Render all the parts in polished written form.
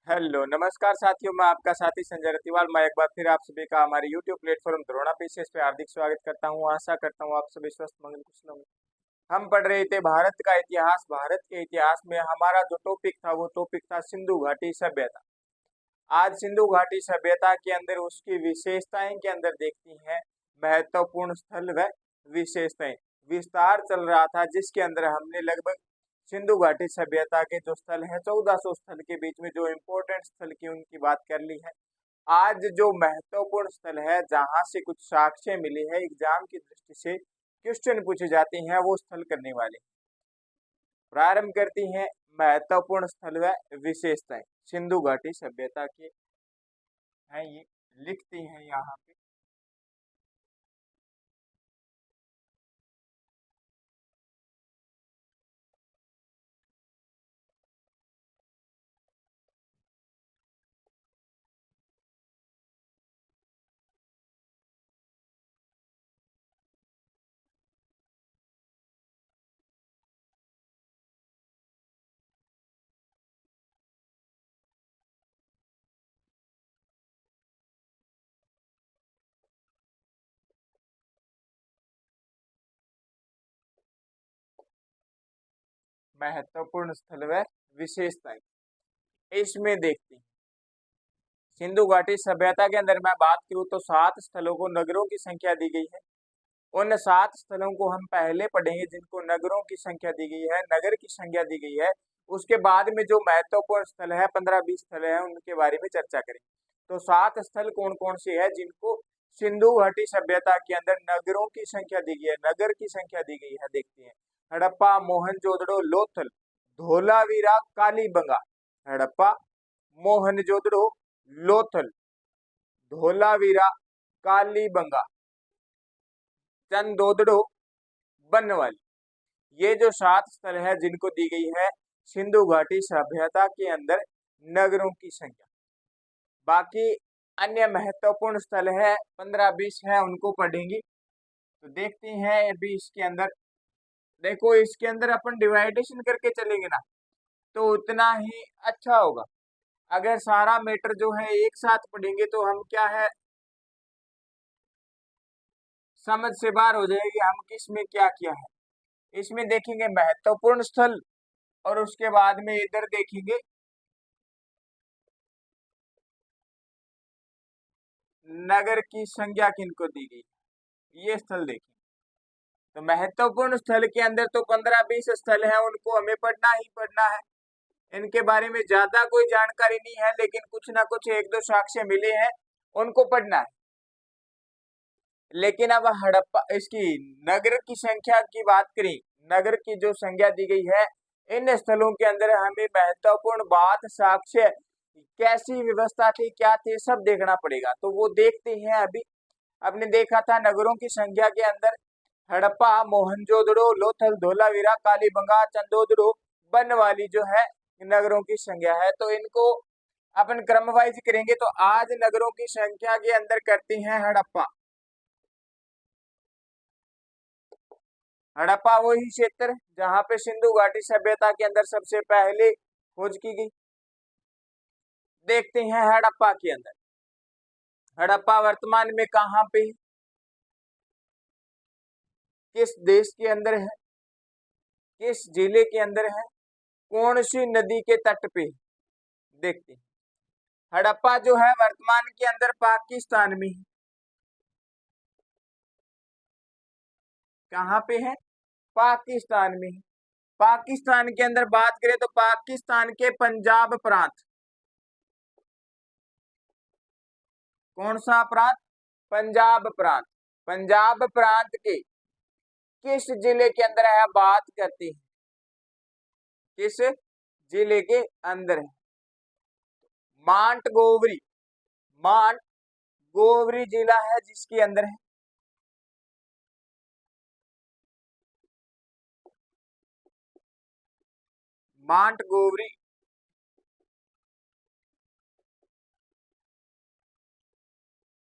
Hello नमस्कार साथियों, मैं आपका साथी संजय रतिवाल। मैं एक बार फिर आप सभी का हमारे यूट्यूब प्लेटफॉर्म द्रोणा पीसीएस पे हार्दिक स्वागत करता हूं। आशा करता हूं आप सभी स्वस्थ मंगल कुशल होंगे। हम पढ़ रहे थे भारत का इतिहास। भारत के इतिहास में हमारा जो टॉपिक था वो टॉपिक था सिंधु घाटी सभ्यता। आज सिंधु घाटी सभ्यता के अंदर उसकी विशेषताएं के अंदर देखती हैं, महत्वपूर्ण स्थल व विशेषताएं। विस्तार चल रहा था जिसके अंदर हमने लगभग सिंधु घाटी सभ्यता के जो स्थल है 1400 स्थल के बीच में जो इम्पोर्टेंट स्थल की उनकी बात कर ली है। आज जो महत्वपूर्ण स्थल है जहां से कुछ साक्ष्य मिली है, एग्जाम की दृष्टि से क्वेश्चन पूछे जाते हैं, वो स्थल करने वाले प्रारंभ करती हैं। महत्वपूर्ण स्थल व विशेषताएं सिंधु घाटी सभ्यता के हैं, ये लिखती हैं यहाँ पे। महत्वपूर्ण स्थल व विशेषताएं इसमें देखती हैं। सिंधु घाटी सभ्यता के अंदर मैं बात करूं तो 7 स्थलों को नगरों की संख्या दी गई है। उन 7 स्थलों को हम पहले पढ़ेंगे जिनको नगरों की संख्या दी गई है, नगर की संख्या दी गई है। उसके बाद में जो महत्वपूर्ण स्थल है 15-20 स्थल है उनके बारे में चर्चा करेंगे। तो 7 स्थल कौन कौन से है जिनको सिंधु घाटी सभ्यता के अंदर नगरों की संख्या दी गई है, नगर की संख्या दी गई है, देखते हैं। हड़प्पा, मोहनजोदड़ो, लोथल, धोलावीरा, कालीबंगा। हड़प्पा, मोहनजोदड़ो, लोथल, धोलावीरा, कालीबंगा, चंदोदड़ो, बनवाली। ये जो 7 स्थल है जिनको दी गई है सिंधु घाटी सभ्यता के अंदर नगरों की संख्या। बाकी अन्य महत्वपूर्ण स्थल है 15-20 है, उनको पढ़ेंगे। तो देखते हैं अभी इसके अंदर। देखो इसके अंदर अपन डिवाइडेशन करके चलेंगे ना तो उतना ही अच्छा होगा। अगर सारा मैटर जो है एक साथ पढ़ेंगे तो हम क्या है, समझ से बाहर हो जाएगी हम किस में क्या किया है। इसमें देखेंगे महत्वपूर्ण स्थल और उसके बाद में इधर देखेंगे नगर की संख्या किनको दी गई, ये स्थल देखें। तो महत्वपूर्ण स्थल के अंदर तो 15-20 स्थल हैं, उनको हमें पढ़ना ही पढ़ना है। इनके बारे में ज्यादा कोई जानकारी नहीं है, लेकिन कुछ ना कुछ एक दो साक्ष्य मिले हैं, उनको पढ़ना है। लेकिन अब हड़प्पा इसकी नगर की संख्या की बात करें, नगर की जो संख्या दी गई है इन स्थलों के अंदर हमें महत्वपूर्ण बात, साक्ष्य, कैसी व्यवस्था थी, क्या थी, सब देखना पड़ेगा। तो वो देखते हैं अभी। आपने देखा था नगरों की संख्या के अंदर हड़प्पा, मोहनजोदड़ो, लोथल, धोलावीरा, कालीबंगा, चंदोदड़ो, बनवाली जो है नगरों की संख्या है। तो इनको अपन क्रम वाइज करेंगे। तो आज नगरों की संख्या के अंदर करते हैं हड़प्पा। हड़प्पा वही क्षेत्र जहां पे सिंधु घाटी सभ्यता के अंदर सबसे पहले खोज की गई। देखते हैं हड़प्पा के अंदर, हड़प्पा वर्तमान में कहाँ पे है, किस देश के अंदर है, किस जिले के अंदर है, कौन सी नदी के तट पे है, देखते हैं। हड़प्पा जो है वर्तमान के अंदर पाकिस्तान में है। कहाँ पे है, पाकिस्तान में है। पाकिस्तान के अंदर बात करें तो पाकिस्तान के पंजाब प्रांत, कौन सा प्रांत, पंजाब प्रांत, पंजाब प्रांत के किस जिले के अंदर है बात करती है, किस जिले के अंदर है, मांट गोवरी, मांट गोवरी जिला है जिसके अंदर है। मांट गोवरी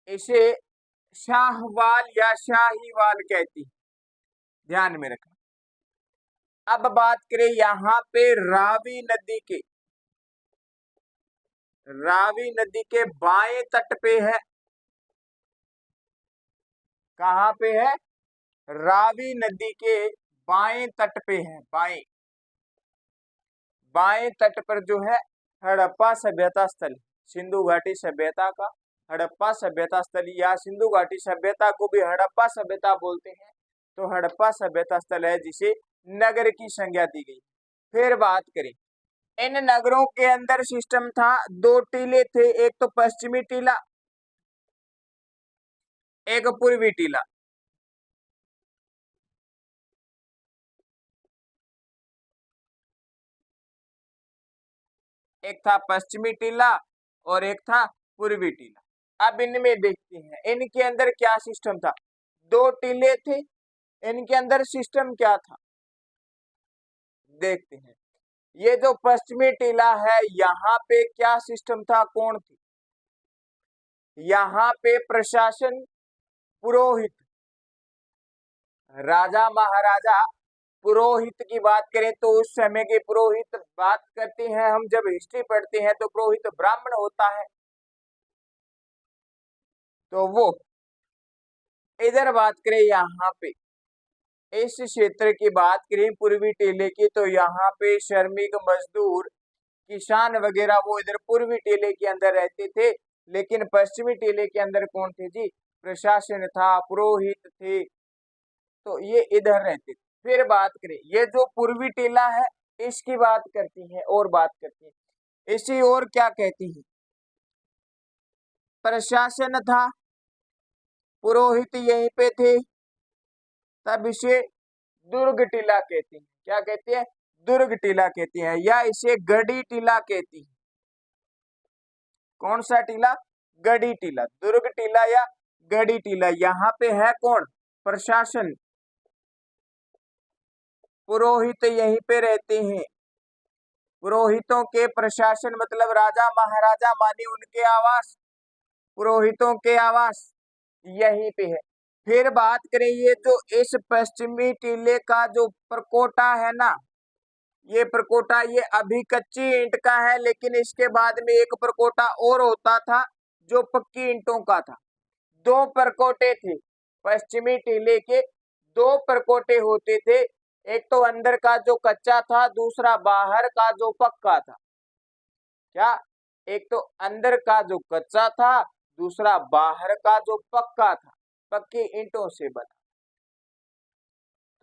इसे शाहवाल या शाहीवाल कहती है, ध्यान में रखना। अब बात करें यहाँ पे रावी नदी के रावी नदी के बाएं तट पे है। कहाँ पे है? रावी नदी के बाएं तट पे है। बाएं बाएं तट पर जो है हड़प्पा सभ्यता स्थल, सिंधु घाटी सभ्यता का हड़प्पा सभ्यता स्थल, या सिंधु घाटी सभ्यता को भी हड़प्पा सभ्यता बोलते हैं। तो हड़प्पा सभ्यता स्थल है जिसे नगर की संज्ञा दी गई। फिर बात करें, इन नगरों के अंदर सिस्टम था, दो टीले थे, एक तो पश्चिमी टीला, एक पूर्वी टीला। एक था पश्चिमी टीला और एक था पूर्वी टीला। अब इनमें देखते हैं इनके अंदर क्या सिस्टम था। दो टीले थे, इनके अंदर सिस्टम क्या था देखते हैं। ये जो पश्चिमी टीला है यहाँ पे क्या सिस्टम था, कौन थी? यहाँ पे प्रशासन पुरोहित, राजा महाराजा। पुरोहित की बात करें तो उस समय के पुरोहित, बात करते हैं हम जब हिस्ट्री पढ़ते हैं तो पुरोहित ब्राह्मण होता है। तो वो इधर बात करें यहाँ पे इस क्षेत्र की बात करें पूर्वी टीले की, तो यहाँ पे श्रमिक मजदूर किसान वगैरह वो इधर पूर्वी टीले के अंदर रहते थे। लेकिन पश्चिमी टीले के अंदर कौन थे जी? प्रशासन था, पुरोहित थे, तो ये इधर रहते थे। फिर बात करें ये जो पूर्वी टीला है इसकी बात करती है और बात करती है इसी और क्या कहती है? प्रशासन था, पुरोहित यहीं पे थे, तब इसे दुर्ग टीला कहती हैं। क्या कहती है? दुर्ग टीला कहती हैं, या इसे गढ़ी टीला कहती है। कौन सा टीला? गढ़ी टीला, दुर्ग टीला या गढ़ी टीला। यहाँ पे है कौन? प्रशासन, पुरोहित यहीं पे रहते हैं। पुरोहितों के प्रशासन मतलब राजा महाराजा माने उनके आवास, पुरोहितों के आवास यहीं पे है। फिर बात करें ये जो इस पश्चिमी टीले का जो प्रकोटा है ना, ये प्रकोटा ये अभी कच्ची ईंट का है, लेकिन इसके बाद में एक प्रकोटा और होता था जो पक्की ईंटों का था। दो प्रकोटे थे पश्चिमी टीले के, दो प्रकोटे होते थे, एक तो अंदर का जो कच्चा था, दूसरा बाहर का जो पक्का था। क्या? एक तो अंदर का जो कच्चा था, दूसरा बाहर का जो पक्का था, पक्की ईंटों से बना।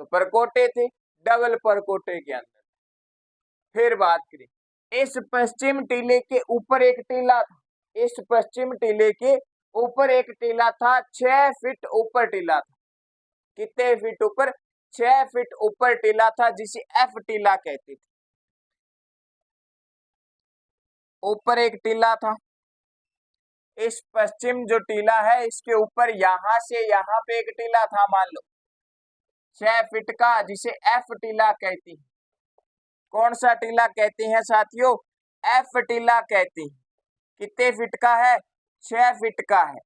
तो परकोटे थे, डबल परकोटे के अंदर। फिर बात करें इस पश्चिम टीले के ऊपर एक टीला था, इस पश्चिम टीले के ऊपर एक टीला था, 6 फीट ऊपर टीला था। कितने फीट ऊपर? 6 फीट ऊपर टीला था, जिसे एफ टीला कहते थे। ऊपर एक टीला था, इस पश्चिम जो टीला है इसके ऊपर यहां से यहां पे एक टीला था, मान लो 6 फीट का, जिसे एफ टीला कहती है। कौन सा टीला कहते हैं साथियों? एफ टीला कहते हैं। कितने फीट का है? 6 फीट का है।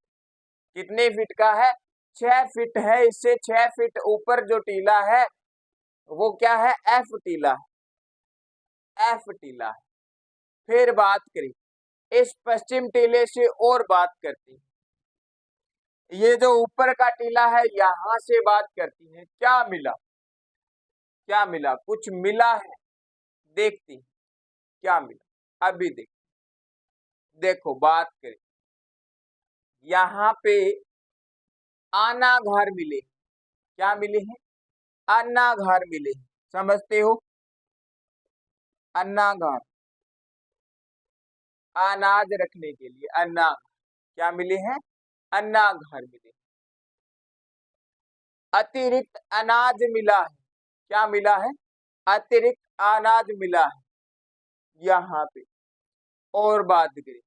कितने फीट का है? 6 फीट है। इससे 6 फीट ऊपर जो टीला है वो क्या है? एफ टीला है, एफ टीला है। फिर बात करें इस पश्चिम टीले से और बात करते हैं, ये जो ऊपर का टीला है यहां से बात करती है। क्या मिला? क्या मिला? कुछ मिला है, देखते हैं क्या मिला। अभी देखो बात करें, यहाँ पे अनाघार मिले। क्या मिले हैं? अनाघार मिले। समझते हो? अनाघार, अनाज रखने के लिए अनाघार। क्या मिले हैं? अनाघार मिले। अतिरिक्त अनाज मिला है। क्या मिला है? अतिरिक्त अनाज मिला है यहाँ पे। और बात करें,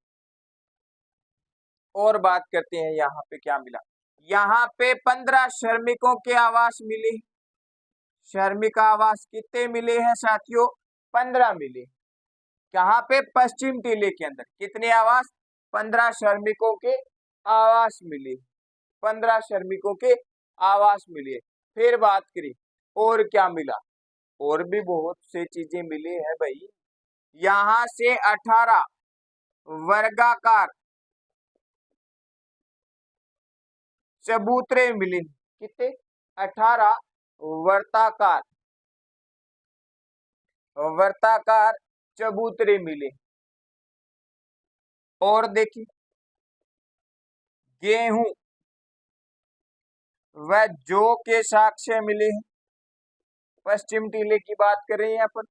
और बात करते हैं यहाँ पे क्या मिला। यहाँ पे 15 श्रमिकों के आवास मिले। श्रमिक आवास कितने मिले हैं साथियों? 15 मिले। कहाँ पे? पश्चिम टीले के अंदर। कितने आवास? 15 श्रमिकों के आवास मिले। 15 श्रमिकों के आवास मिले। फिर बात करें और क्या मिला, और भी बहुत से चीजें मिली है भाई। यहाँ से 18 वर्गाकार चबूतरे मिले। कितने? 18 वर्ताकार चबूतरे मिले। और देखिए गेहूं व जौ के साक्ष्य मिले हैं। पश्चिम टीले की बात कर रहे हैं यहाँ पर।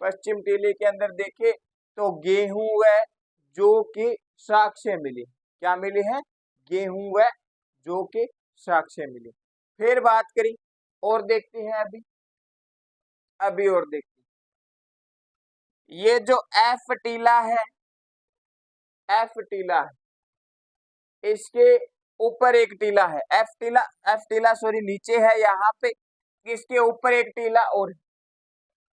पश्चिम टीले के अंदर देखे तो गेहूं व जौ के साक्ष्य मिले। क्या मिले हैं? गेहूं व जौ के साक्ष्य मिले। फिर बात करी और देखते हैं अभी और देखते हैं। ये जो एफ टीला है, इसके ऊपर एक टीला है। एफ टीला सॉरी नीचे है यहाँ पे। इसके ऊपर एक टीला और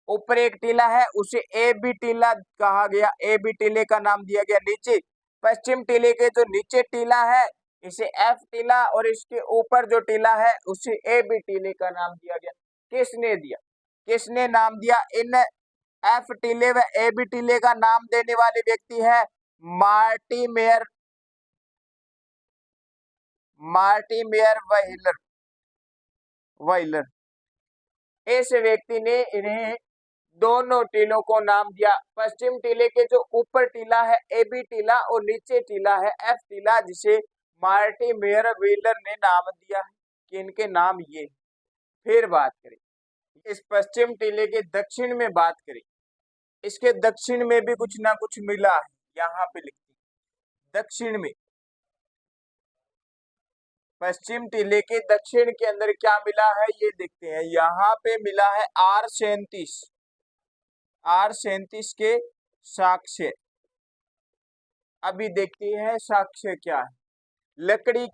ऊपर एक टीला है, उसे ए बी टीला कहा गया। ए बी टीले का नाम दिया गया। नीचे पश्चिम टीले के जो नीचे टीला है इसे एफ टीला, और इसके ऊपर जो टीला है उसे ए बी टीले का नाम दिया गया। किसने दिया? किसने नाम दिया? इन एफ टीले व ए बी टीले का नाम देने वाले व्यक्ति है मार्टिमेयर वाइलर। इस व्यक्ति ने इन्हें दोनों टीलों को नाम दिया। पश्चिम टीले के जो ऊपर टीला है ए बी टीला और नीचे टीला है एफ टीला, जिसे मार्टिमेयर वाइलर ने नाम दिया है कि इनके नाम ये। फिर बात करें इस पश्चिम टीले के दक्षिण में बात करें। इसके दक्षिण में भी कुछ ना कुछ मिला है। यहाँ पे लिखते हैं दक्षिण में, पश्चिम टीले के दक्षिण के अंदर क्या मिला है ये देखते हैं। यहाँ पे मिला है R37 के साक्ष्य। अभी देखते हैं साक्ष्य क्या है। लकड़ी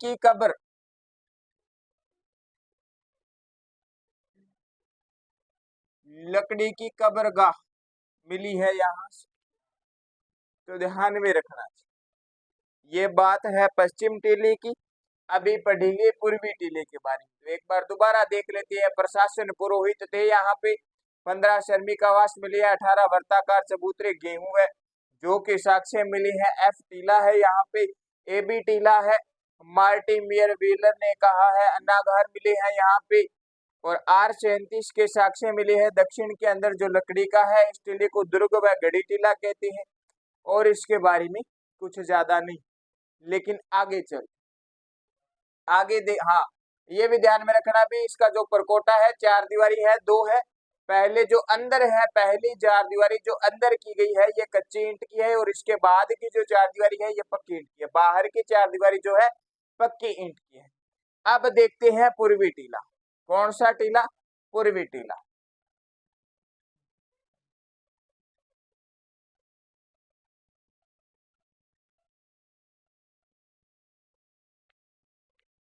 की कब्रगाह मिली है यहाँ से, तो ध्यान में रखना चाहिए। ये बात है पश्चिम टीले की। अभी पढ़ेंगे पूर्वी टीले के बारे में। तो एक बार दोबारा देख लेते हैं। प्रशासन पुरोहित थे यहाँ पे। 15 श्रमिक आवास मिली है। 18 वर्ताकार चबूतरे गेहूं है। जो के साक्ष्य मिली है। एफ टीला है यहाँ पे। ए बी टीला है। मार्टिमेयर वाइलर ने कहा है अन्नागार मिले हैं यहाँ पे। और R37 के साक्ष्य मिले हैं दक्षिण के अंदर जो लकड़ी का है। इस टीले को दुर्ग व गढ़ी टीला कहते हैं। और इसके बारे में कुछ ज्यादा नहीं। लेकिन आगे चल हाँ, ये भी ध्यान में रखना भी। इसका जो परकोटा है 4 दीवारी है, 2 है। पहले जो अंदर है, पहली 4 दीवारी जो अंदर की गई है ये कच्ची ईंट की है, और इसके बाद की जो 4 दीवारी है ये पक्की ईंट की है। बाहर की 4 दीवारी जो है पक्की ईंट की है। अब देखते हैं पूर्वी टीला। कौन सा टीला? पूर्वी टीला।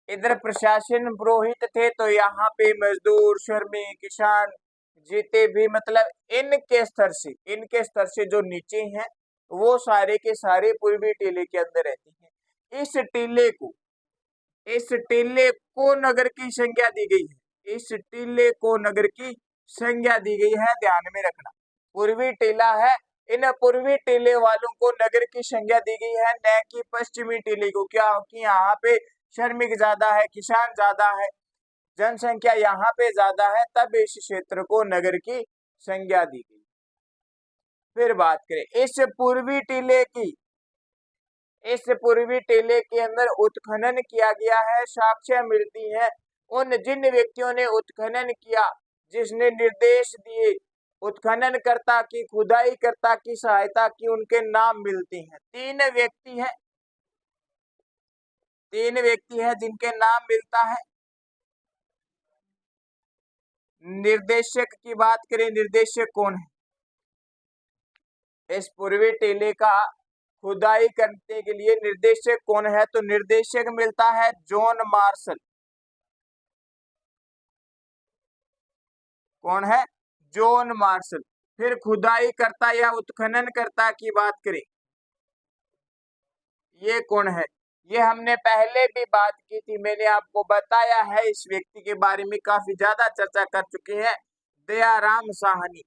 इधर प्रशासन पुरोहित थे, तो यहाँ पे मजदूर श्रमिक किसान जीते भी, मतलब इनके स्तर से जो नीचे हैं वो सारे के सारे पूर्वी टीले के अंदर रहते हैं। इस टीले को नगर की संज्ञा दी गई है। इस टीले को नगर की संज्ञा दी गई है, ध्यान में रखना। पूर्वी टीला है, इन पूर्वी टीले वालों को नगर की संज्ञा दी गई है, न कि पश्चिमी टीले को। क्या कि यहाँ पे श्रमिक ज्यादा है, किसान ज्यादा है, जनसंख्या यहाँ पे ज्यादा है, तब इस क्षेत्र को नगर की संज्ञा दी गई। फिर बात करें इस पूर्वी टीले के अंदर उत्खनन किया गया है। साक्ष्य मिलती है उन जिन व्यक्तियों ने उत्खनन किया, जिसने निर्देश दिए, उत्खननकर्ता की, खुदाईकर्ता की सहायता की, उनके नाम मिलते हैं। 3 व्यक्ति हैं जिनके नाम मिलता है। निर्देशक की बात करें, निर्देशक कौन है? इस पूर्वी टीले का खुदाई करने के लिए निर्देशक कौन है? तो निर्देशक मिलता है जॉन मार्शल। कौन है? John Marshall. फिर खुदाई करता या उत्खनन करता की बात करें, ये कौन है? ये हमने पहले भी बात की थी, मैंने आपको बताया है। इस व्यक्ति के बारे में काफी ज्यादा चर्चा कर चुके हैं। दयाराम साहनी।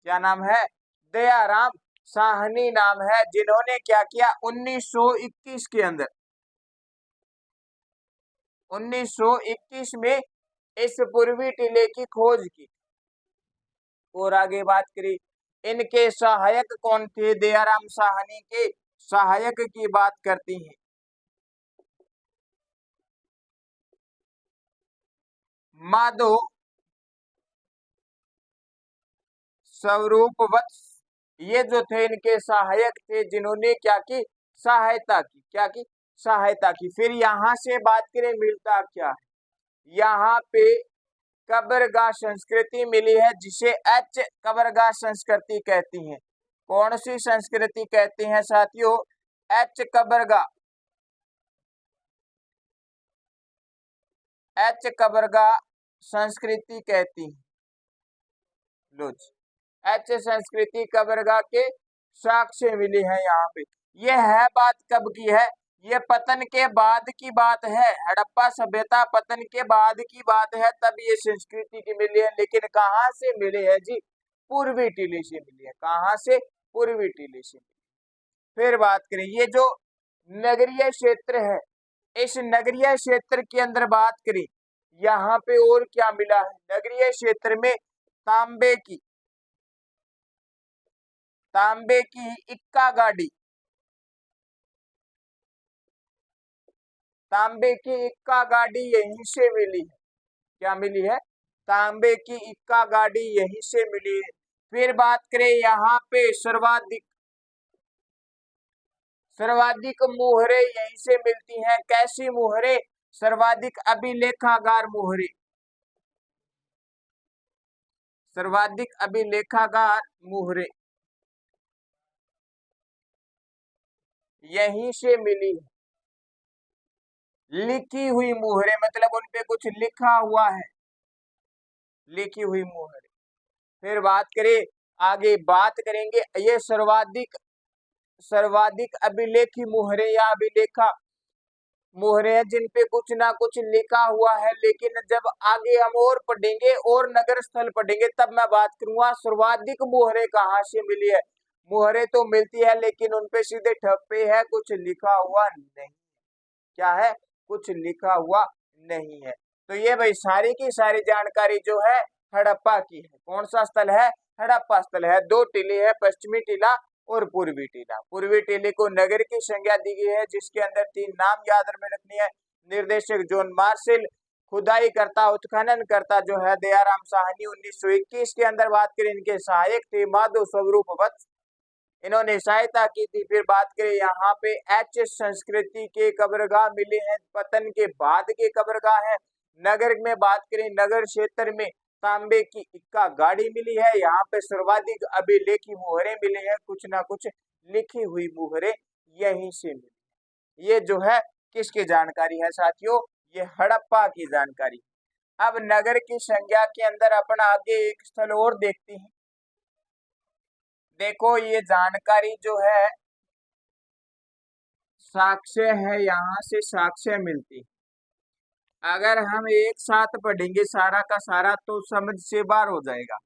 क्या नाम है? दयाराम साहनी नाम है, जिन्होंने क्या किया 1921 के अंदर, 1921 में इस पूर्वी टीले की खोज की। और आगे बात करी, इनके सहायक कौन थे? दयाराम साहनी के सहायक की बात करती हैं। माधव स्वरूप वत्स, ये जो थे इनके सहायक थे, जिन्होंने क्या की? सहायता की। क्या की? सहायता की। फिर यहां से बात करें, मिलता क्या है? यहाँ पे कबरगाह संस्कृति मिली है, जिसे एच कबरगाह संस्कृति कहती हैं। कौन सी संस्कृति कहते हैं साथियों? एच कबरगाह, एच कबरगाह संस्कृति कहती हैं। लो जी, एच संस्कृति कबरगाह के साक्ष्य मिले हैं यहाँ पे। ये है बात कब की है? ये पतन के बाद की बात है, हड़प्पा सभ्यता पतन के बाद की बात है, तब ये संस्कृति की मिली है। लेकिन कहाँ से मिले है जी? पूर्वी टीले से मिली है। कहाँ से? पूर्वी टीले से। फिर बात करें, ये जो नगरीय क्षेत्र है, इस नगरीय क्षेत्र के अंदर बात करें, यहाँ पे और क्या मिला है? नगरीय क्षेत्र में तांबे की इक्का गाड़ी, तांबे की इक्का गाड़ी यहीं से मिली है। क्या मिली है? तांबे की इक्का गाड़ी यहीं से मिली है। फिर बात करें, यहाँ पे सर्वाधिक मुहरे यहीं से मिलती हैं। कैसी मुहरे? सर्वाधिक अभिलेखागार मुहरे, सर्वाधिक अभिलेखागार मुहरे यहीं से मिली है। लिखी हुई मुहरे मतलब उनपे कुछ लिखा हुआ है, लिखी हुई मुहरे। फिर बात करें, आगे बात करेंगे, ये सर्वाधिक अभिलेखी मुहरे या अभिलेखा मुहरे हैं, जिनपे कुछ ना कुछ लिखा हुआ है। लेकिन जब आगे हम और पढ़ेंगे और नगर स्थल पढ़ेंगे, तब मैं बात करूंगा सर्वाधिक मुहरे कहाँ से मिली है। मुहरे तो मिलती है, लेकिन उनपे सीधे ठप्पे है, कुछ लिखा हुआ नहीं। क्या है? कुछ लिखा हुआ नहीं है। तो ये भाई सारी की सारी जानकारी जो है हड़प्पा की है। कौन सा स्थल है? हड़प्पा स्थल है। दो टीले है, पश्चिमी टीला और पूर्वी टीला। पूर्वी टीले को नगर की संज्ञा दी गई है, जिसके अंदर 3 नाम याद में रखनी है। निर्देशक जॉन मार्शल, खुदाई करता उत्खनन करता जो है दयाराम साहनी। 1921 के अंदर बात करें, इनके सहायक थे माधव स्वरूप वत्स, इन्होंने सहायता की थी। फिर बात करें, यहाँ पे एच संस्कृति के कब्रगाह मिले हैं, पतन के बाद के कब्रगाह है। नगर में बात करें, नगर क्षेत्र में तांबे की इक्का गाड़ी मिली है। यहाँ पे सर्वाधिक अभिलेखी मुहरे मिले हैं, कुछ ना कुछ लिखी हुई मुहरे यहीं से मिली। ये जो है किसकी जानकारी है साथियों? ये हड़प्पा की जानकारी। अब नगर की संज्ञा के अंदर अपन आगे एक स्थल और देखते हैं। देखो, ये जानकारी जो है साक्ष्य है, यहाँ से साक्ष्य मिलती। अगर हम एक साथ पढ़ेंगे सारा का सारा, तो समझ से बाहर हो जाएगा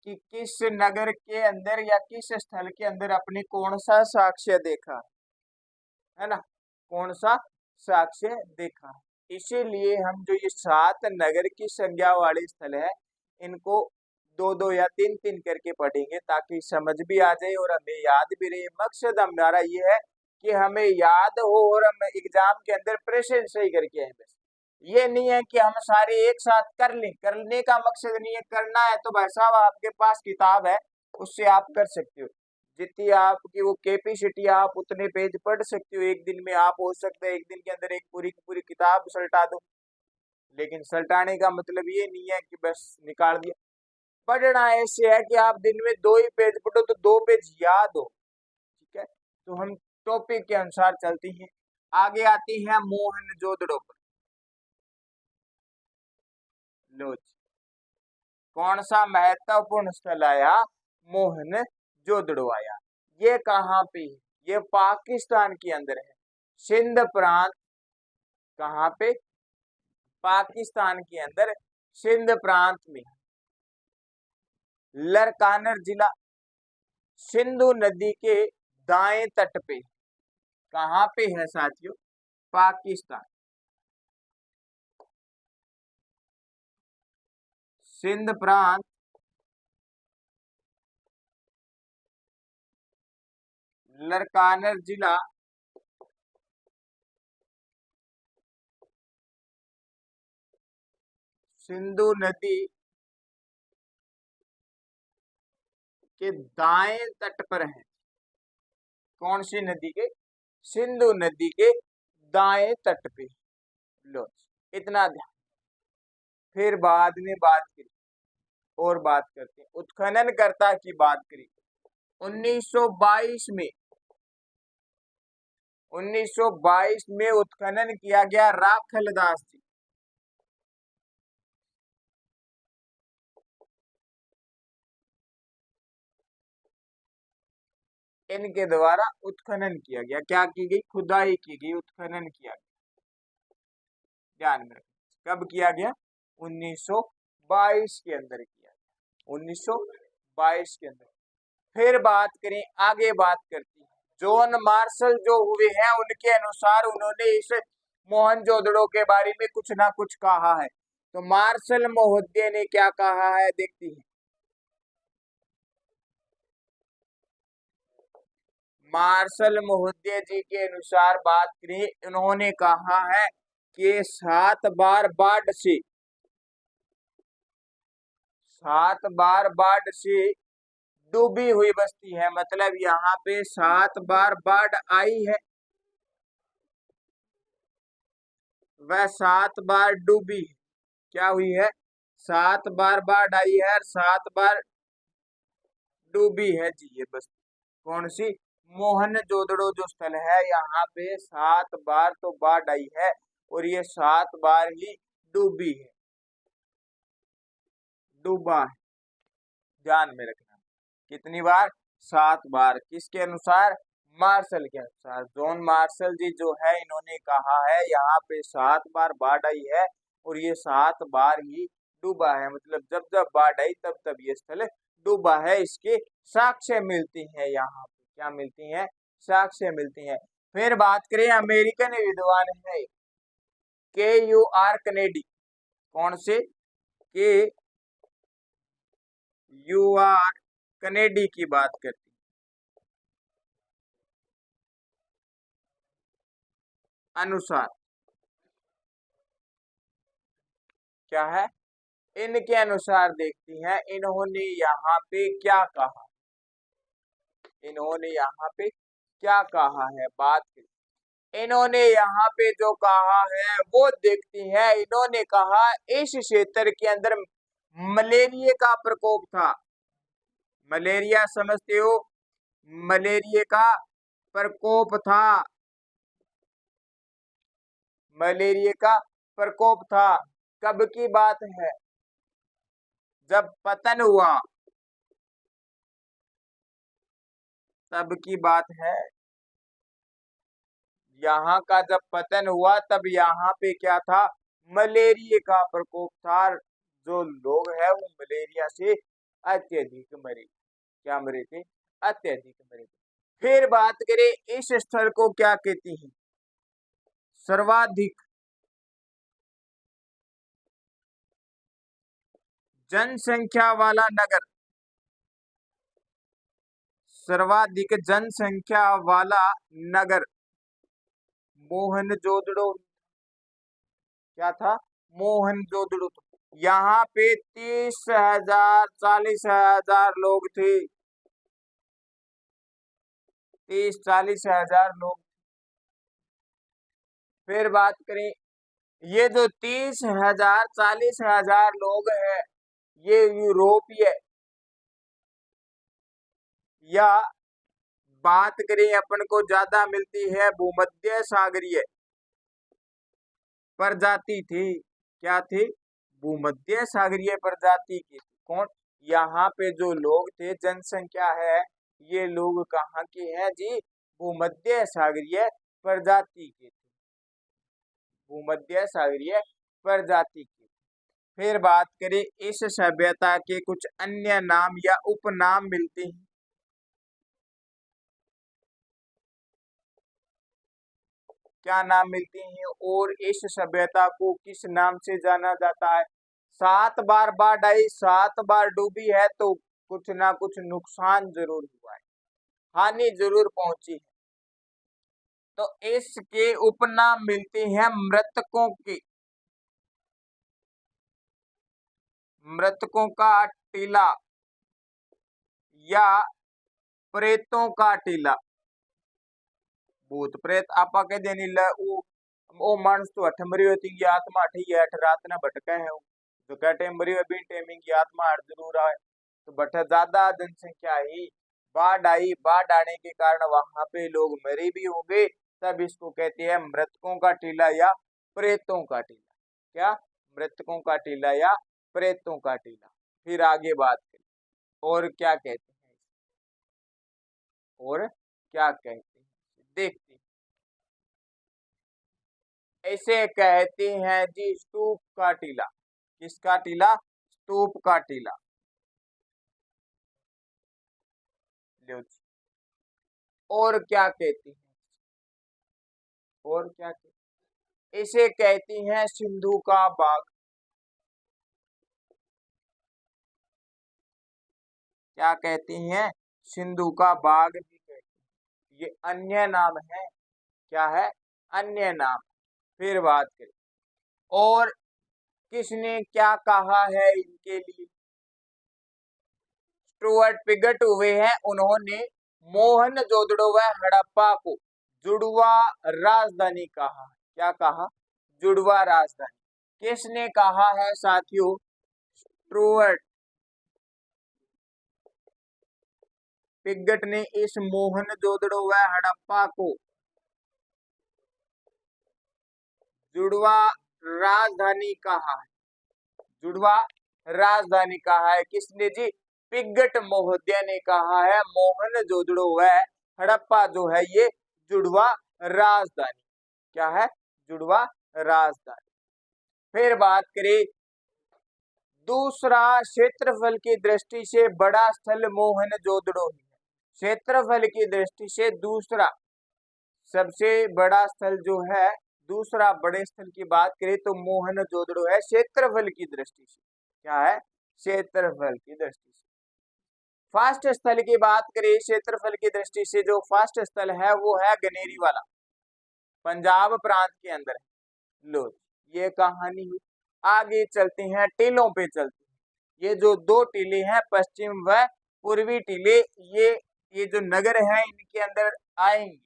कि किस नगर के अंदर या किस स्थल के अंदर अपने कौन सा साक्ष्य देखा है ना, कौन सा साक्ष्य देखा। इसीलिए हम जो ये 7 नगर की संज्ञा वाले स्थल है, इनको 2-2 या 3-3 करके पढ़ेंगे, ताकि समझ भी आ जाए और हमें याद भी रहे। मकसद हमारा ये है कि हमें याद हो और हम एग्जाम के अंदर प्रश्न सही करके आए। बस ये नहीं है कि हम सारे एक साथ कर लें, करने का मकसद नहीं है। करना है तो भाई साहब आपके पास किताब है, उससे आप कर सकते हो। जितनी आपकी वो कैपेसिटी, आप उतने पेज पढ़ सकते हो एक दिन में। आप हो सकता है एक दिन के अंदर एक पूरी की पूरी किताब सल्टा दो, लेकिन सल्टाने का मतलब ये नहीं है कि बस निकाल दिया। पढ़ना ऐसे है कि आप दिन में 2 ही पेज पढ़ो तो 2 पेज याद हो। ठीक है, तो हम टॉपिक के अनुसार चलते हैं। आगे आती है मोहनजोदड़ो पर। लो जी, कौन सा महत्वपूर्ण स्थल आया? मोहनजोदड़ो आया। ये कहाँ पे है? ये पाकिस्तान के अंदर है, सिंध प्रांत। कहाँ पे? पाकिस्तान के अंदर सिंध प्रांत में। लरकानर जिला, सिंधु नदी के दाएं तट पे, कहाँ पे है साथियों? पाकिस्तान। सिंध प्रांत लरकानर जिला सिंधु नदी के दाएं तट पर है। कौन सी नदी के? सिंधु नदी के दाएं तट पे। लो, इतना ध्यान। फिर बाद में बात करी और बात करते हैं उत्खननकर्ता की बात करी। 1922 में 1922 में उत्खनन किया गया राखलदास जी। इनके द्वारा उत्खनन किया गया। क्या की गई? खुदाई की गई, उत्खनन किया गया। ध्यान में रखें, कब किया गया? 1922 के अंदर किया गया, 1922 के अंदर। फिर बात करें, आगे बात करती है जॉन मार्शल जो हुए हैं, उनके अनुसार उन्होंने इस मोहनजोदड़ो के बारे में कुछ ना कुछ कहा है। तो मार्शल महोदय ने क्या कहा है, देखती हैं। मार्शल महोदय जी के अनुसार बात करें, उन्होंने कहा है कि 7 बार बाढ़ से डूबी हुई बस्ती है। मतलब यहाँ पे 7 बार बाढ़ आई है, वह 7 बार डूबी है। क्या हुई है? 7 बार बाढ़ आई है और 7 बार डूबी है जी ये बस्ती। कौन सी? मोहनजोदड़ो जो स्थल है, यहाँ पे 7 बार तो बाढ़ आई है और ये 7 बार ही डूबी है, डूबा है। ध्यान में रखना, कितनी बार? 7 बार। किसके अनुसार? मार्शल के अनुसार। जॉन मार्शल जी जो है, इन्होंने कहा है यहाँ पे 7 बार बाढ़ आई है और ये 7 बार ही डूबा है। मतलब जब जब बाढ़ आई तब तब ये स्थल डूबा है। इसके साक्ष्य मिलती हैं यहाँ पे। क्या मिलती हैं? साक्ष्य मिलती हैं। फिर बात करें, अमेरिकन विद्वान है KUR कनेडी। कौन से? KUR कनेडी की बात करती अनुसार क्या है? इनके अनुसार देखती हैं, इन्होंने यहाँ पे क्या कहा, इन्होंने यहाँ पे क्या कहा है, बात की। इन्होंने यहाँ पे जो कहा है वो देखती है। इन्होंने कहा इस क्षेत्र के अंदर मलेरिया का प्रकोप था। मलेरिया समझते हो? मलेरिया का प्रकोप था, मलेरिया का प्रकोप था। कब की बात है? जब पतन हुआ, तब की बात है। यहाँ का जब पतन हुआ तब यहाँ पे क्या था? मलेरिया का प्रकोप था। जो लोग हैं वो मलेरिया से अत्यधिक मरे। क्या मरे थे? अत्यधिक मरे थे। फिर बात करें, इस स्थल को क्या कहती हैं? सर्वाधिक जनसंख्या वाला नगर, सर्वाधिक जनसंख्या वाला नगर मोहनजोदड़ो। क्या था? मोहनजोदड़ो। यहाँ पे 30,000 40,000 लोग थे, 30-40,000 लोग। फिर बात करें, ये जो 30,000 40,000 लोग हैं, ये यूरोपीय या बात करें अपन को ज्यादा मिलती है भूमध्य सागरीय प्रजाति थी। क्या थी? भूमध्य सागरीय प्रजाति की। कौन? यहाँ पे जो लोग थे, जनसंख्या है, ये लोग कहाँ के हैं जी? भूमध्य सागरीय प्रजाति के थे, भूमध्य सागरीय प्रजाति के। फिर बात करें, इस सभ्यता के कुछ अन्य नाम या उपनाम मिलते हैं। क्या नाम मिलती हैं और इस सभ्यता को किस नाम से जाना जाता है? 7 बार बाढ़ आई, 7 बार डूबी है, तो कुछ ना कुछ नुकसान जरूर हुआ है, हानि जरूर पहुंची है। तो इसके उपनाम मिलते हैं मृतकों की, मृतकों का टीला या प्रेतों का टीला। भूत प्रेत आपा कह देनी ल ओ मानस तो अठ मरी होती की आत्मा अठी है, अठ रात ना भटके है, जो कह टेम मरी है बिन टेमिंग की आत्मा हर जरूर आए। तो बट ज्यादा जनसंख्या ही, बाढ़ आई, बाढ़ आने के कारण वहां पे लोग मरे भी होंगे, तब इसको कहते हैं मृतकों का टीला या प्रेतों का टीला। क्या? मृतकों का टीला या प्रेतों का टीला। फिर आगे बात करें और क्या कहते हैं, और क्या कहते हैं देखते हैं। ऐसे कहते हैं जी स्तूप का टीला। किसका टीला? स्तूप का टीला। लो जी। और क्या कहती हैं, और क्या कहती हैं? इसे कहती हैं सिंधु का बाग। क्या कहती हैं? सिंधु का बाग भी कहती हैं। ये अन्य नाम है। क्या है? अन्य नाम। फिर बात करें और किसने क्या कहा है इनके लिए। स्टुअर्ट पिगट हुए हैं, उन्होंने मोहनजोदड़ो व हड़प्पा को जुड़वा राजधानी कहा। क्या कहा? जुड़वा राजधानी। किसने कहा है साथियों? स्टुअर्ट पिगट ने इस मोहनजोदड़ो व हड़प्पा को जुड़वा राजधानी कहा है। जुड़वा राजधानी कहा है किसने जी? पिगट महोदय ने कहा है मोहनजोदड़ो व हड़प्पा जो है ये जुड़वा राजधानी। क्या है? जुड़वा राजधानी। फिर बात करें दूसरा क्षेत्रफल की दृष्टि से बड़ा स्थल मोहनजोदड़ो है। क्षेत्रफल की दृष्टि से दूसरा सबसे बड़ा स्थल जो है, दूसरा बड़े स्थल की बात करें तो मोहनजोदड़ो है क्षेत्रफल की दृष्टि से। क्या है? क्षेत्रफल की दृष्टि से। फर्स्ट स्थल की बात करें क्षेत्रफल की दृष्टि से, जो फर्स्ट स्थल है वो है गनेरी वाला, पंजाब प्रांत के अंदर है। लो ये कहानी हुई। आगे चलते हैं, टीलों पे चलते हैं। ये जो दो टीले हैं पश्चिम व पूर्वी टीले, ये जो नगर है इनके अंदर आएंगे।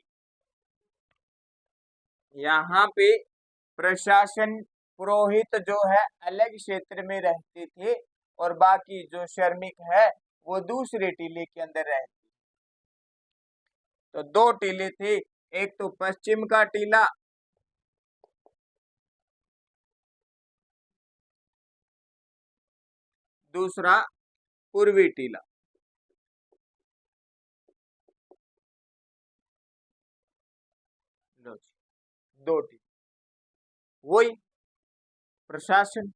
यहाँ पे प्रशासन पुरोहित जो है अलग क्षेत्र में रहते थे और बाकी जो श्रमिक है वो दूसरे टीले के अंदर रहते। तो दो टीले थे, एक तो पश्चिम का टीला, दूसरा पूर्वी टीला। दो टीले, वही प्रशासन,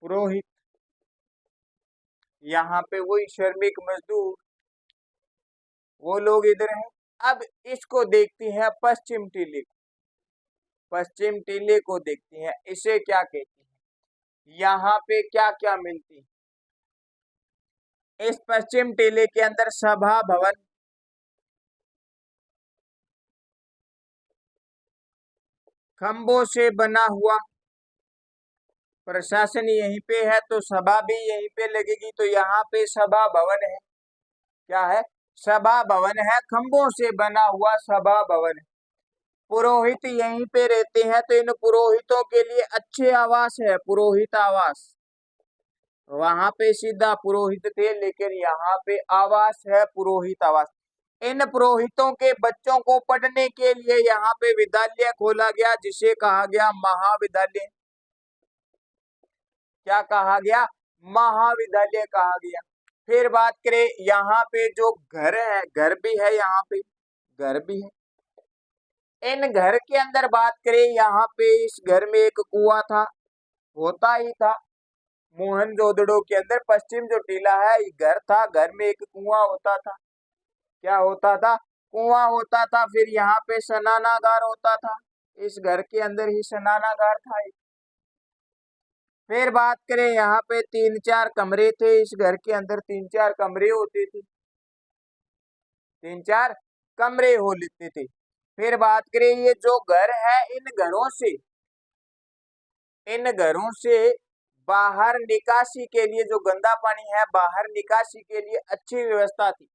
पुरोहित, यहाँ पे वही श्रमिक मजदूर, वो लोग इधर हैं। अब इसको देखते हैं पश्चिम टीले को। पश्चिम टीले को देखते हैं, इसे क्या कहते हैं, यहाँ पे क्या क्या मिलती है। इस पश्चिम टीले के अंदर सभा भवन, खंभों से बना हुआ, प्रशासन यहीं पे है तो सभा भी यहीं पे लगेगी, तो यहाँ पे सभा भवन है। क्या है? सभा भवन है, खंभों से बना हुआ सभा भवन है। पुरोहित यहीं पे रहते हैं, तो इन पुरोहितों के लिए अच्छे आवास है, पुरोहित आवास। वहां पे सीधा पुरोहित थे, लेकिन यहाँ पे आवास है पुरोहित आवास। इन पुरोहितों के बच्चों को पढ़ने के लिए यहाँ पे विद्यालय खोला गया, जिसे कहा गया महाविद्यालय। क्या कहा गया? महाविद्यालय कहा गया। फिर बात करें यहाँ पे जो घर है, घर भी है यहाँ पे, घर भी है। इन घर के अंदर बात करें, यहाँ पे इस घर में एक कुआं था, होता ही था। मोहनजोदड़ो के अंदर पश्चिम जो टीला है घर था, घर में एक कुआं होता था। क्या होता था? कुआं होता था, फिर यहाँ पे स्नानागार होता था, इस घर के अंदर ही स्नानागार था। फिर बात करें, यहाँ पे 3-4 कमरे थे, इस घर के अंदर 3-4 कमरे होते थे, 3-4 कमरे हो लेते थे। फिर बात करें, ये जो घर है, इन घरों से बाहर निकासी के लिए, जो गंदा पानी है बाहर निकासी के लिए अच्छी व्यवस्था थी।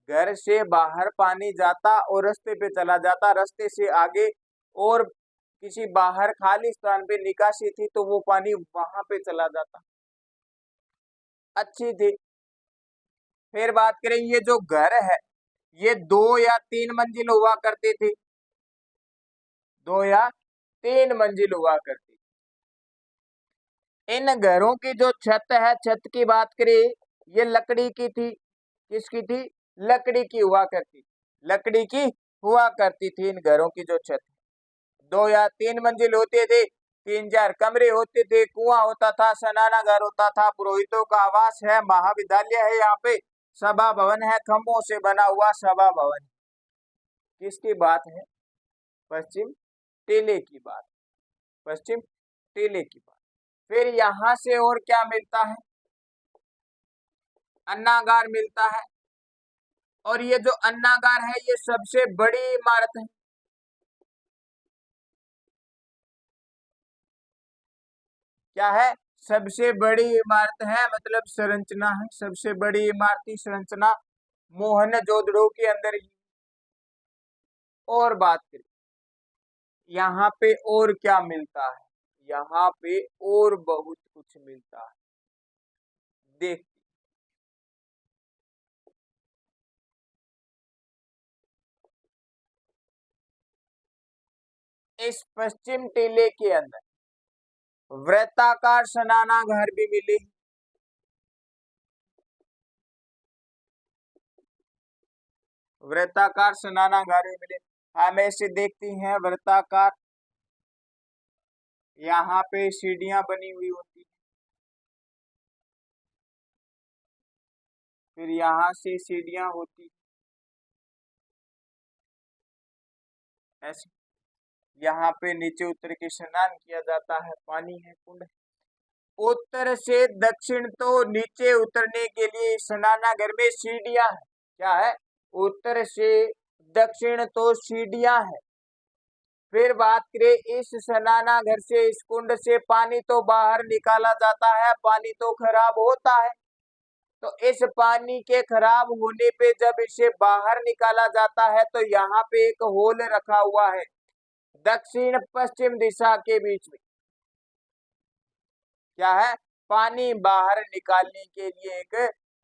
घर से बाहर पानी जाता और रास्ते पे चला जाता, रास्ते से आगे और किसी बाहर खाली स्थान पे निकासी थी तो वो पानी वहां पे चला जाता, अच्छी थी। फिर बात करें, ये जो घर है ये 2 या 3 मंजिल हुआ करते थे, 2 या 3 मंजिल हुआ करती। इन घरों की जो छत है, छत की बात करें, ये लकड़ी की थी। किसकी थी? लकड़ी की हुआ करती, लकड़ी की हुआ करती थी इन घरों की जो छत। 2 या 3 मंजिल होते थे, 3-4 कमरे होते थे, कुआं होता था, स्नाना घर होता था, पुरोहितों का आवास है, महाविद्यालय है, यहाँ पे सभा भवन है, खंभों से बना हुआ सभा भवन। किसकी बात है? पश्चिम टीले की बात, पश्चिम टीले की बात। फिर यहाँ से और क्या मिलता है? अन्नागार मिलता है, और ये जो अन्नागार है ये सबसे बड़ी इमारत है। क्या है? सबसे बड़ी इमारत है, मतलब संरचना है, सबसे बड़ी इमारती संरचना मोहनजोदड़ो के अंदर ही। और बात करें यहाँ पे और क्या मिलता है, यहाँ पे और बहुत कुछ मिलता है। देख, इस पश्चिम टीले के अंदर वृत्ताकार स्नानागार भी मिले, वृत्ताकार स्नानागार भी मिले। हम ऐसे देखती हैं वृत्ताकार, यहाँ पे सीढ़ियां बनी हुई होती, फिर यहाँ से सीढ़ियां होती ऐसे, यहाँ पे नीचे उतर के स्नान किया जाता है, पानी है, कुंड है। उत्तर से दक्षिण तो नीचे उतरने के लिए स्नानागार में सीढ़ियां है। क्या है? उत्तर से दक्षिण तो सीढ़ियां है। फिर बात करें, इस स्नानागार से, इस कुंड से पानी तो बाहर निकाला जाता है, पानी तो खराब होता है। तो इस पानी के खराब होने पे जब इसे बाहर निकाला जाता है तो यहाँ पे एक होल रखा हुआ है दक्षिण पश्चिम दिशा के बीच में। क्या है? पानी बाहर निकालने के लिए एक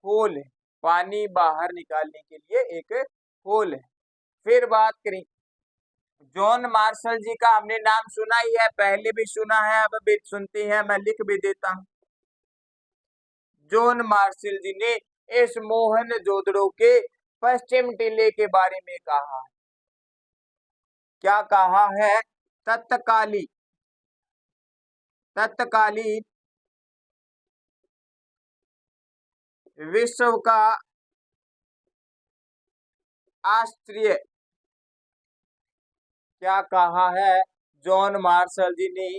होल है, पानी बाहर निकालने के लिए एक होल है। फिर बात करें, जॉन मार्शल जी का हमने नाम सुना ही है, पहले भी सुना है, अब भी सुनते हैं, मैं लिख भी देता हूं। जॉन मार्शल जी ने इस मोहनजोदड़ो के पश्चिम टीले के बारे में कहा है। क्या कहा है? तत्कालीन, तत्कालीन विश्व का आश्चर्य, क्या कहा है जॉन मार्शल जी ने?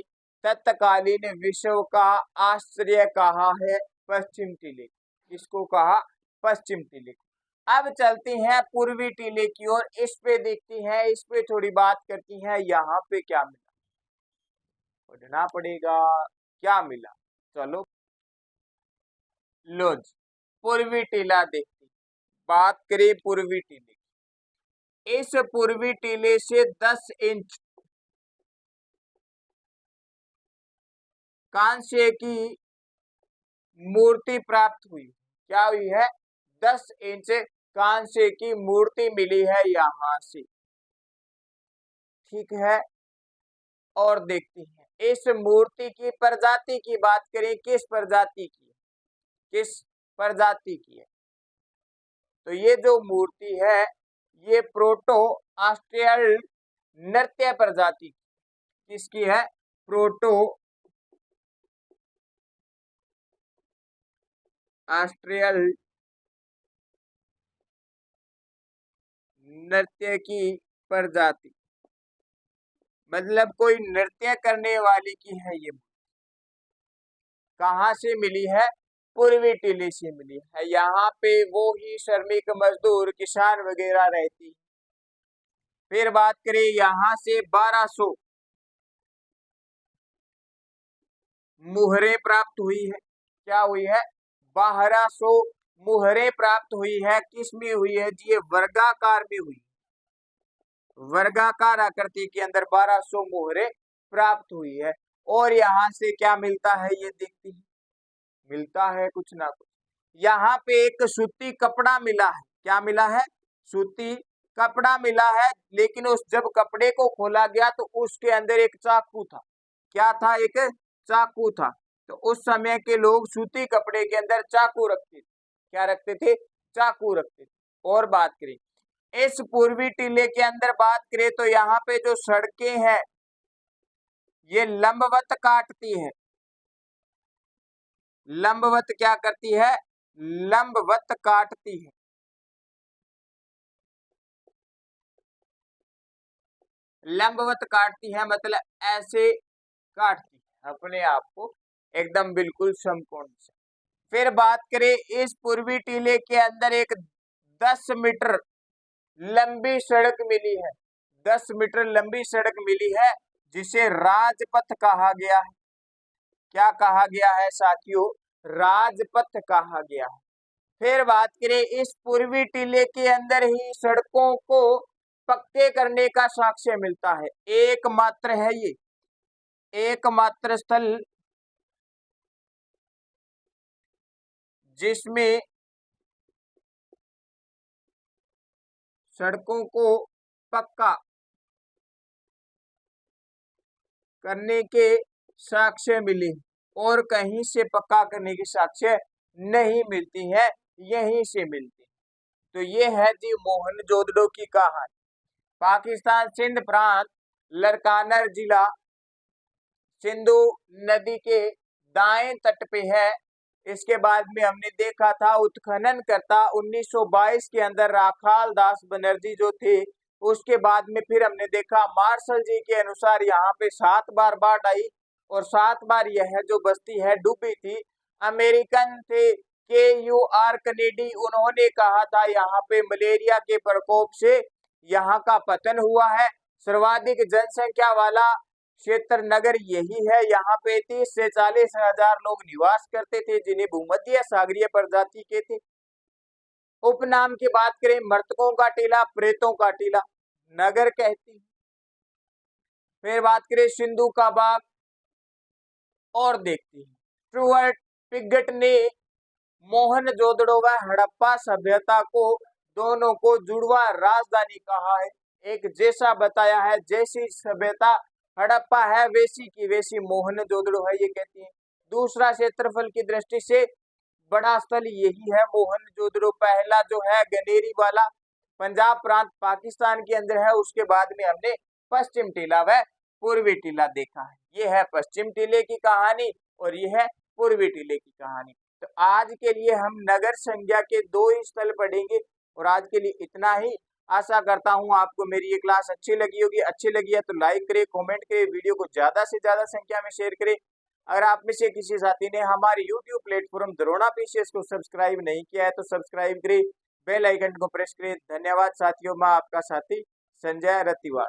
तत्कालीन विश्व का आश्चर्य कहा है पश्चिम टीले। किसको कहा? पश्चिम टीले। अब चलती हैं पूर्वी टीले की ओर, इस पे देखती हैं, इस पे थोड़ी बात करती हैं, यहाँ पे क्या मिला, पढ़ना पड़ेगा। क्या मिला? चलो लो जी, पूर्वी टीला देखती, बात करें पूर्वी टीले, इस पूर्वी टीले से 10 इंच कांस्य की मूर्ति प्राप्त हुई। क्या हुई है? 10 इंच कांस्य की मूर्ति मिली है यहां से। ठीक है, और देखते हैं इस मूर्ति की प्रजाति की बात करें, किस प्रजाति की, किस प्रजाति की है? तो ये जो मूर्ति है ये प्रोटो ऑस्ट्रियल नृत्य प्रजाति, किसकी है? प्रोटो ऑस्ट्रियल नृत्य की प्रजाति, मतलब कोई नृत्य करने वाले की है ये। कहाँ से मिली है? पूर्वी टीले से मिली है। यहाँ पे वो ही श्रमिक मजदूर किसान वगैरह रहती। फिर बात करें यहाँ से 1200 मुहरें प्राप्त हुई है। क्या हुई है? 1200 मुहरें प्राप्त हुई है। किस में हुई है जी? ये वर्गाकार में हुई। वर्गाकार आकृति के अंदर 1200 मुहरें प्राप्त हुई है। और यहाँ से क्या मिलता है ये देखते हैं। मिलता है कुछ ना कुछ। यहाँ पे एक सूती कपड़ा मिला है। क्या मिला है? सूती कपड़ा मिला है। लेकिन उस जब कपड़े को खोला गया तो उसके अंदर एक चाकू था। क्या था? एक चाकू था। तो उस समय के लोग सूती कपड़े के अंदर चाकू रखते थे। क्या रखते थे? चाकू रखते थे। और बात करें इस पूर्वी टीले के अंदर, बात करें तो यहाँ पे जो सड़कें हैं ये लंबवत काटती है। लंबवत क्या करती है? लंबवत काटती है। लंबवत काटती है मतलब ऐसे काटती है अपने आप को एकदम बिल्कुल समकोण से। फिर बात करें इस पूर्वी टीले के अंदर एक 10 मीटर लंबी सड़क मिली है। 10 मीटर लंबी सड़क मिली है जिसे राजपथ कहा गया है। क्या कहा गया है साथियों? राजपथ कहा गया है। फिर बात करें इस पूर्वी टीले के अंदर ही सड़कों को पक्के करने का साक्ष्य मिलता है। एकमात्र है ये, एकमात्र स्थल जिसमें सड़कों को पक्का करने के साक्ष्य मिले और कहीं से पक्का करने के साक्ष्य नहीं मिलती है, यहीं से मिलती है। तो ये है जी मोहनजोदड़ो की कहानी। पाकिस्तान सिंध प्रांत, लरकानर जिला, सिंधु नदी के दाएं तट पे है। इसके बाद में हमने देखा था उत्खनन करता 1922 के अंदर राखाल दास बनर्जी जो थे। उसके बाद में फिर हमने देखा मार्शल जी के अनुसार यहाँ पे 7 बार बाढ़ आई और 7 बार यह जो बस्ती है डूबी थी। अमेरिकन थे KUR कनेडी, उन्होंने कहा था यहाँ पे मलेरिया के प्रकोप से यहाँ का पतन हुआ है। सर्वाधिक जनसंख्या वाला क्षेत्र नगर यही है। यहाँ पे 30 से 40 हजार लोग निवास करते थे जिन्हें भूमध्य सागरीय प्रजाति के थे। उपनाम की बात करें मृतकों का टीला, प्रेतों का टीला नगर कहती है। फिर बात करें सिंधु का बाग और देखती है स्टुअर्ट पिगट ने मोहनजोदड़ो व हड़प्पा सभ्यता को दोनों को जुड़वा राजधानी कहा है। एक जैसा बताया है, जैसी सभ्यता हड़प्पा है वैसी की वैसी मोहनजोदड़ो है ये कहती है। दूसरा क्षेत्रफल की दृष्टि से बड़ा स्थल यही है मोहनजोदड़ो। पहला जो है गनेरी वाला पंजाब प्रांत पाकिस्तान के अंदर है। उसके बाद में हमने पश्चिम टीला व पूर्वी टीला देखा है। ये है पश्चिम टीले की कहानी और ये है पूर्वी टीले की कहानी। तो आज के लिए हम नगर संज्ञा के 2 ही स्थल पढ़ेंगे और आज के लिए इतना ही। आशा करता हूँ आपको मेरी ये क्लास अच्छी लगी होगी। अच्छी लगी है तो लाइक करें, कमेंट करें, वीडियो को ज्यादा से ज्यादा संख्या में शेयर करें। अगर आप में से किसी साथी ने हमारे YouTube प्लेटफॉर्म द्रोणा पीसीएस को सब्सक्राइब नहीं किया है तो सब्सक्राइब करें, बेल आइकन को प्रेस करें। धन्यवाद साथियों, मैं आपका साथी संजय रतिवाल।